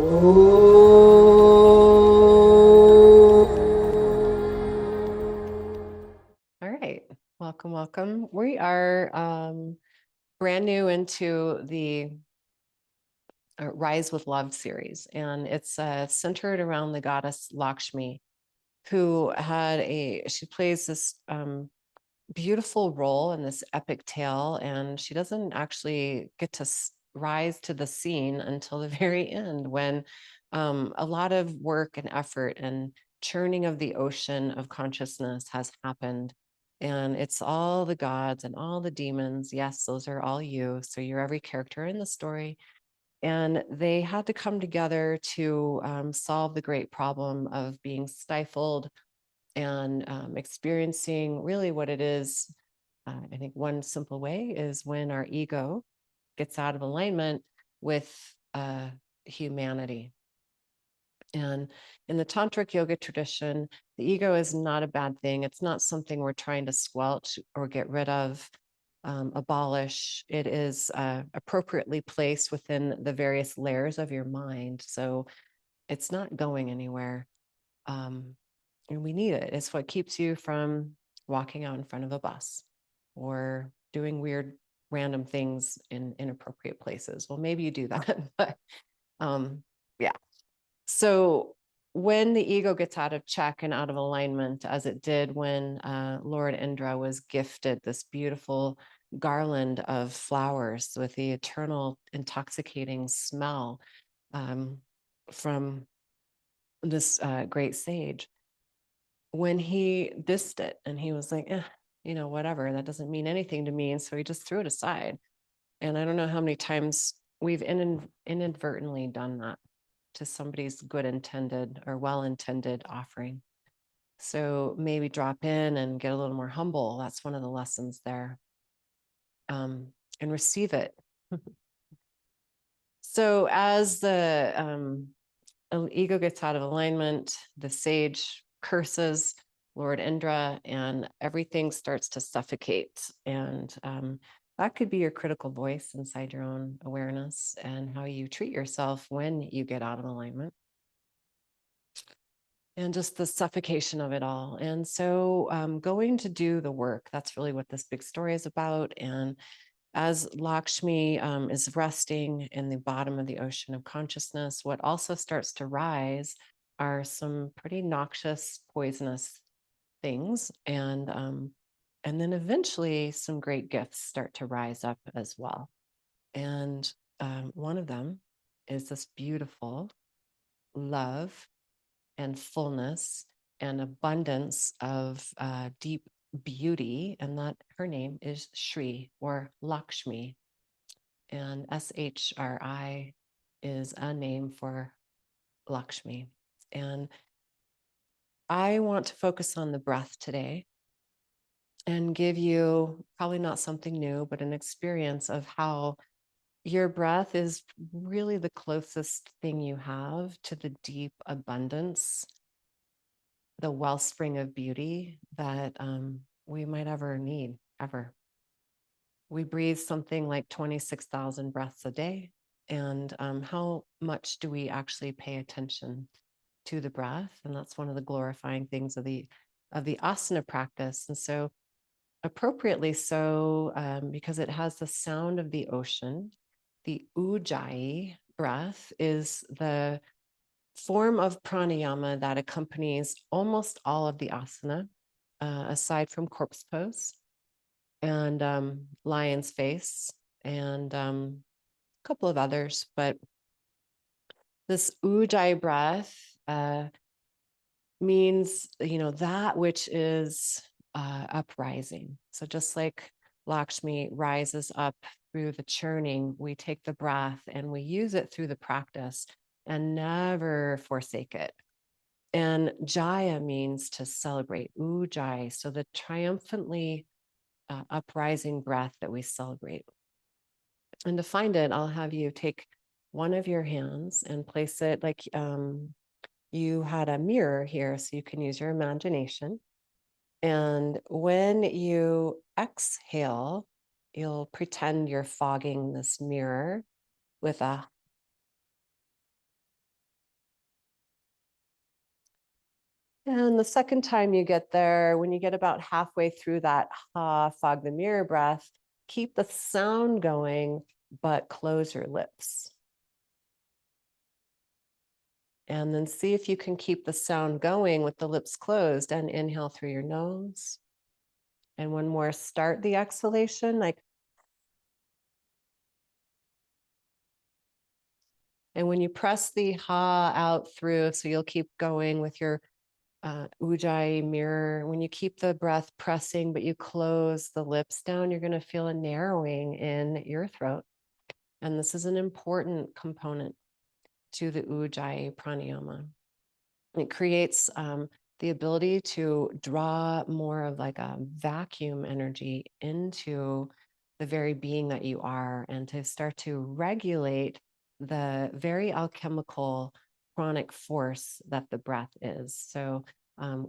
All right, welcome, welcome. We are brand new into the Rise with Love series, and it's centered around the goddess Lakshmi, who she plays this beautiful role in this epic tale, and she doesn't actually get to rise to the scene until the very end, when a lot of work and effort and churning of the ocean of consciousness has happened. And it's all the gods and all the demons. Yes, those are all you. So you're every character in the story. And they had to come together to solve the great problem of being stifled and experiencing really what it is. I think one simple way is when our ego gets out of alignment with humanity. And in the tantric yoga tradition, the ego is not a bad thing. It's not something we're trying to squelch or get rid of, abolish. It is appropriately placed within the various layers of your mind. So it's not going anywhere. And we need it. It's what keeps you from walking out in front of a bus or doing weird, random things in inappropriate places. Well, maybe you do that, but yeah. So when the ego gets out of check and out of alignment, as it did when Lord Indra was gifted this beautiful garland of flowers with the eternal intoxicating smell from this great sage, when he dissed it and he was like, whatever, that doesn't mean anything to me. And so he just threw it aside. And I don't know how many times we've inadvertently done that to somebody's good intended or well intended offering. So maybe drop in and get a little more humble. That's one of the lessons there. And receive it. So as the ego gets out of alignment, the sage curses Lord Indra, and everything starts to suffocate. And that could be your critical voice inside your own awareness and how you treat yourself when you get out of alignment. And just the suffocation of it all. And so going to do the work, that's really what this big story is about. And as Lakshmi is resting in the bottom of the ocean of consciousness, what also starts to rise are some pretty noxious, poisonous things. And then eventually some great gifts start to rise up as well. And one of them is this beautiful love and fullness and abundance of deep beauty, and that her name is Shri, or Lakshmi. And SHRI is a name for Lakshmi. And I want to focus on the breath today and give you probably not something new, but an experience of how your breath is really the closest thing you have to the deep abundance, the wellspring of beauty that we might ever need, ever. We breathe something like 26,000 breaths a day. And how much do we actually pay attention to the breath? And that's one of the glorifying things of the asana practice. And so appropriately so, because it has the sound of the ocean, the Ujjayi breath is the form of pranayama that accompanies almost all of the asana, aside from corpse pose and lion's face and a couple of others. But this Ujjayi breath means, that which is uprising. So just like Lakshmi rises up through the churning, we take the breath and we use it through the practice and never forsake it. And Jaya means to celebrate, Ujjayi. So the triumphantly uprising breath that we celebrate. And to find it, I'll have you take one of your hands and place it like you had a mirror here, so you can use your imagination. And when you exhale, you'll pretend you're fogging this mirror with a And the second time you get there, when you get about halfway through that ha, fog the mirror breath, keep the sound going, but close your lips. And then see if you can keep the sound going with the lips closed, and inhale through your nose. And one more, start the exhalation, like. And when you press the ha out through, so you'll keep going with your Ujjayi mirror. When you keep the breath pressing, but you close the lips down, you're going to feel a narrowing in your throat. And this is an important component to the Ujjayi pranayama. It creates the ability to draw more of like a vacuum energy into the very being that you are, and to start to regulate the very alchemical chronic force that the breath is. So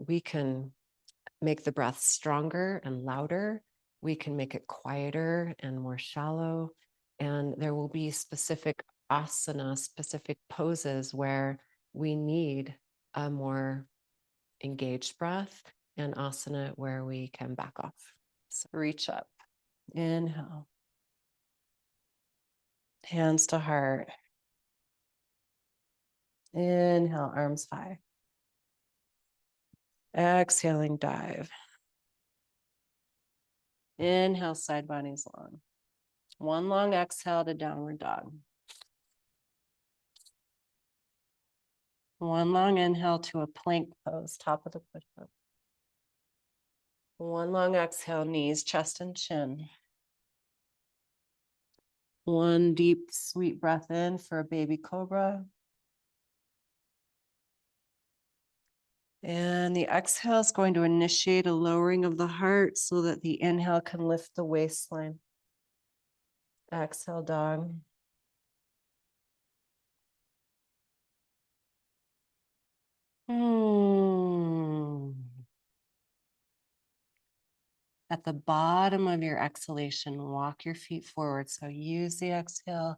we can make the breath stronger and louder. We can make it quieter and more shallow. And there will be specific asana, specific poses where we need a more engaged breath, and asana where we can back off. So reach up, inhale, hands to heart. Inhale, arms high. Exhaling, dive. Inhale, side bodies long. One long exhale to downward dog. One long inhale to a plank pose, top of the push-up. One long exhale, knees, chest, and chin. One deep, sweet breath in for a baby cobra. And the exhale is going to initiate a lowering of the heart so that the inhale can lift the waistline. Exhale, dog. At the bottom of your exhalation, walk your feet forward. So use the exhale,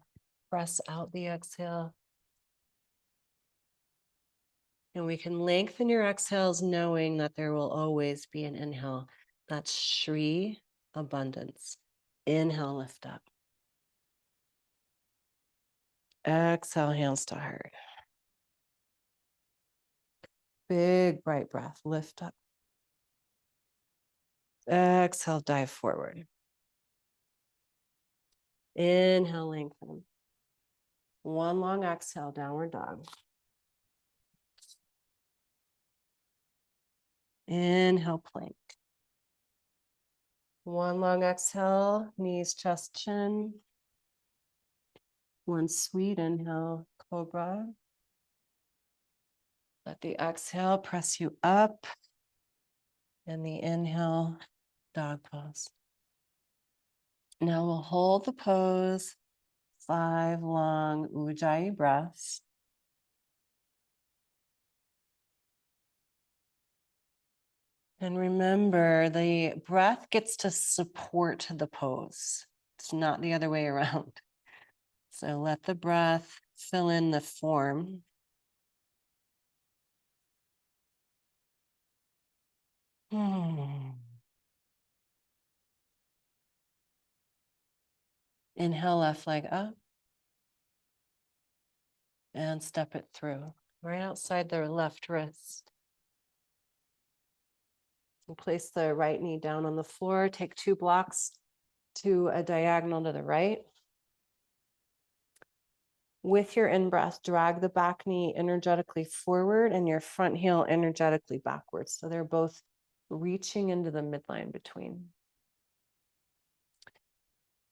press out the exhale. And we can lengthen your exhales knowing that there will always be an inhale. That's Shri, abundance. Inhale, lift up. Exhale, hands to heart. Big, bright breath, lift up. Exhale, dive forward. Inhale, lengthen. One long exhale, downward dog. Inhale, plank. One long exhale, knees, chest, chin. One sweet inhale, cobra. Let the exhale press you up. And the inhale, dog pose. Now we'll hold the pose, 5 long Ujjayi breaths. And remember, the breath gets to support the pose. It's not the other way around. So let the breath fill in the form. Inhale, left leg up. And step it through, right outside the left wrist. And place the right knee down on the floor. Take 2 blocks to a diagonal to the right. With your in-breath, drag the back knee energetically forward and your front heel energetically backwards. So they're both reaching into the midline between.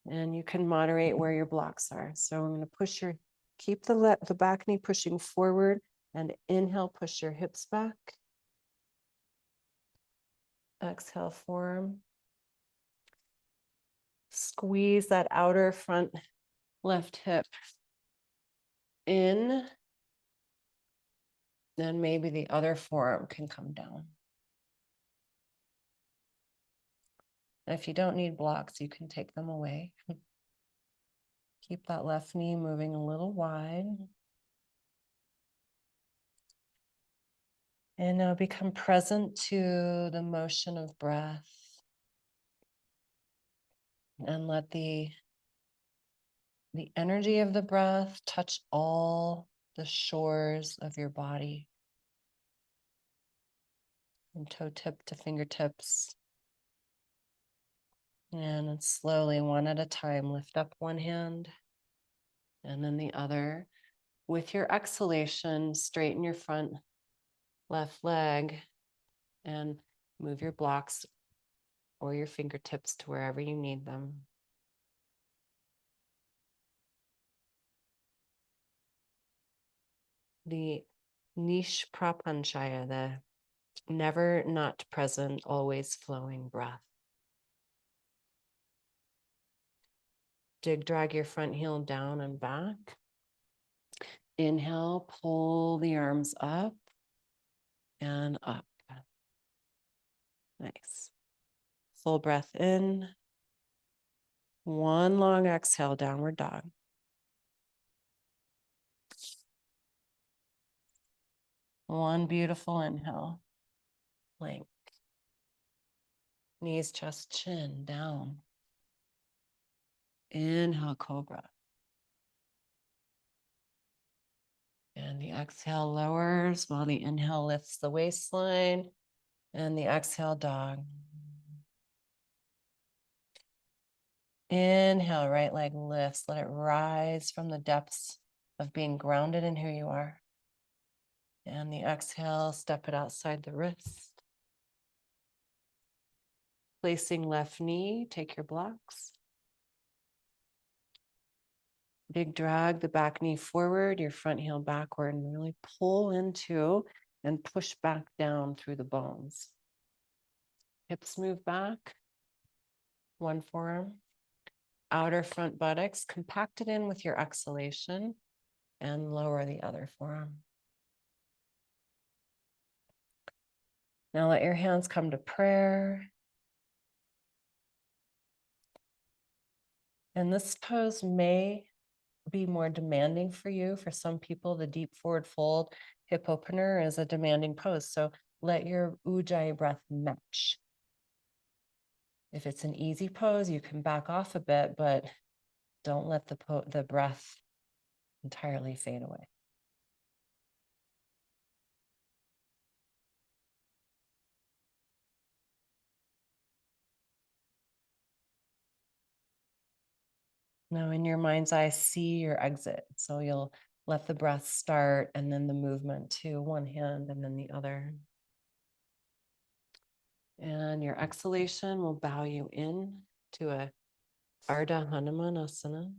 And you can moderate where your blocks are. So I'm going to keep the back knee pushing forward, and inhale, push your hips back. Exhale, form. Squeeze that outer front left hip in. Then maybe the other forearm can come down. And if you don't need blocks, you can take them away. Keep that left knee moving a little wide. And now become present to the motion of breath. And let the energy of the breath touch all the shores of your body. From toe tip to fingertips. And then slowly, one at a time, lift up one hand and then the other. With your exhalation, straighten your front left leg and move your blocks or your fingertips to wherever you need them. The nish prapanchaya, the never not present, always flowing breath. Drag your front heel down and back. Inhale, pull the arms up and up. Nice. Full breath in. One long exhale, downward dog. One beautiful inhale. Plank. Knees, chest, chin, down. Inhale, cobra. And the exhale lowers while the inhale lifts the waistline. And the exhale, dog. Inhale, right leg lifts. Let it rise from the depths of being grounded in who you are. And the exhale, step it outside the wrist. Placing left knee, take your blocks. Big drag the back knee forward, your front heel backward, and really pull into and push back down through the bones. Hips move back, one forearm. Outer front buttocks, compact it in with your exhalation and lower the other forearm. Now let your hands come to prayer. And this pose may be more demanding for you. For some people, the deep forward fold hip opener is a demanding pose. So let your Ujjayi breath match. If it's an easy pose, you can back off a bit, but don't let the breath entirely fade away. Now in your mind's eye, see your exit. So you'll let the breath start and then the movement to one hand and then the other. And your exhalation will bow you in to a Ardha Hanuman asana.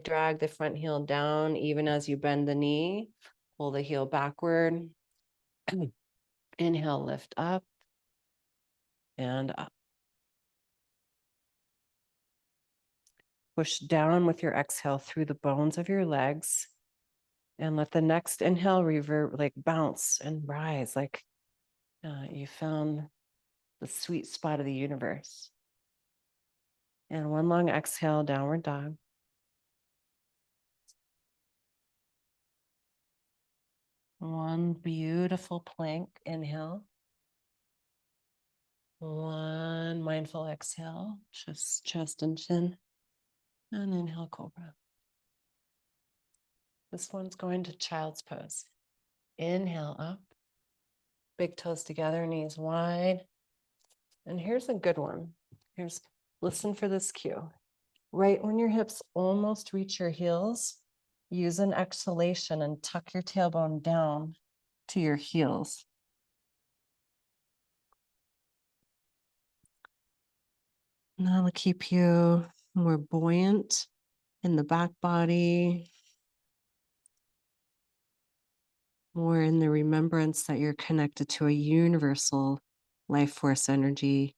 Drag the front heel down even as you bend the knee. Pull the heel backward. Inhale, lift up and up. Push down with your exhale through the bones of your legs. And let the next inhale revert, like bounce and rise, like you found the sweet spot of the universe. And one long exhale, downward dog. One beautiful plank inhale. One mindful exhale, just chest and chin. And inhale, cobra. This one's going to child's pose. Inhale up. Big toes together, knees wide. And here's a good one. Listen for this cue. Right when your hips almost reach your heels, use an exhalation and tuck your tailbone down to your heels. That'll keep you more buoyant in the back body, more in the remembrance that you're connected to a universal life force energy,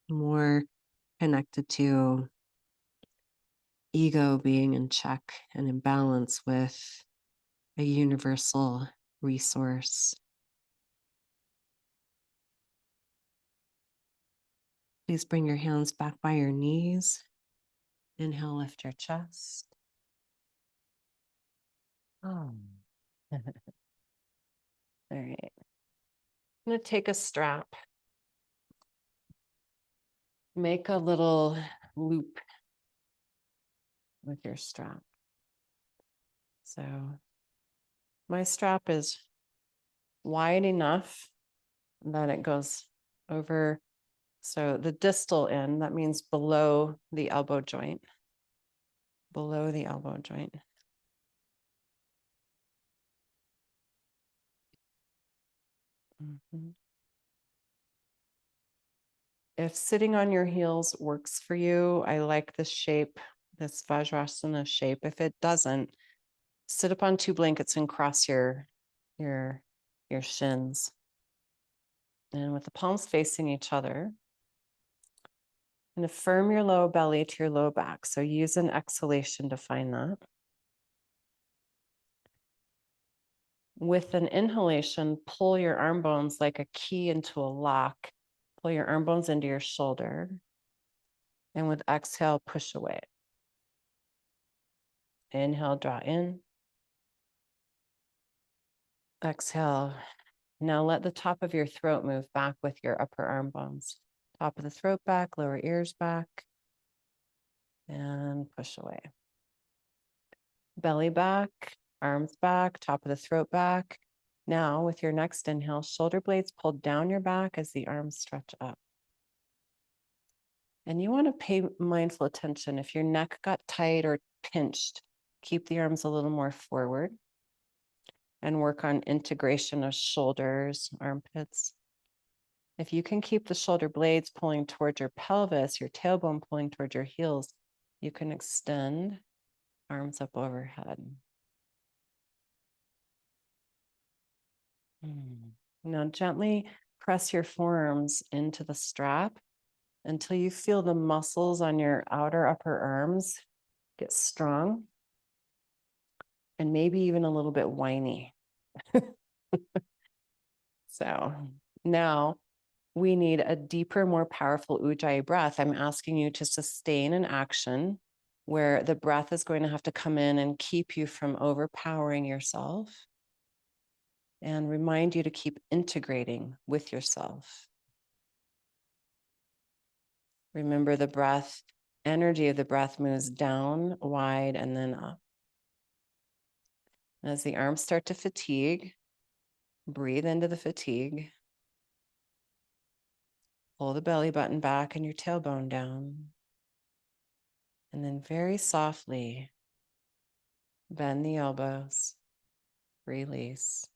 more connected to ego being in check and in balance with a universal resource. Please bring your hands back by your knees. Inhale, lift your chest. Oh. All right. I'm going to take a strap. Make a little loop with your strap. So my strap is wide enough that it goes over. So the distal end, that means below the elbow joint. Below the elbow joint. Mm-hmm. If sitting on your heels works for you, I like this shape, this Vajrasana shape. If it doesn't, sit up on two blankets and cross your shins. And with the palms facing each other, and affirm your low belly to your low back. So use an exhalation to find that. With an inhalation, pull your arm bones like a key into a lock. Pull your arm bones into your shoulder. And with exhale, push away. Inhale, draw in. Exhale. Now let the top of your throat move back with your upper arm bones. Top of the throat back, lower ears back. And push away. Belly back, arms back, top of the throat back. Now with your next inhale, shoulder blades pulled down your back as the arms stretch up. And you want to pay mindful attention. If your neck got tight or pinched, keep the arms a little more forward and work on integration of shoulders, armpits. If you can keep the shoulder blades pulling towards your pelvis, your tailbone pulling towards your heels, you can extend arms up overhead. Now gently press your forearms into the strap until you feel the muscles on your outer upper arms get strong and maybe even a little bit whiny. So now we need a deeper, more powerful Ujjayi breath. I'm asking you to sustain an action where the breath is going to have to come in and keep you from overpowering yourself and remind you to keep integrating with yourself. Remember the breath, energy of the breath moves down, wide, and then up. As the arms start to fatigue, breathe into the fatigue. Pull the belly button back and your tailbone down. And then very softly, bend the elbows, release.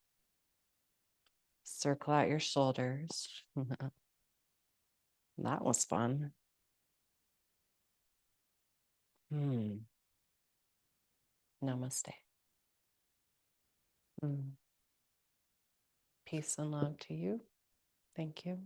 Circle out your shoulders. That was fun. Namaste. Peace and love to you. Thank you.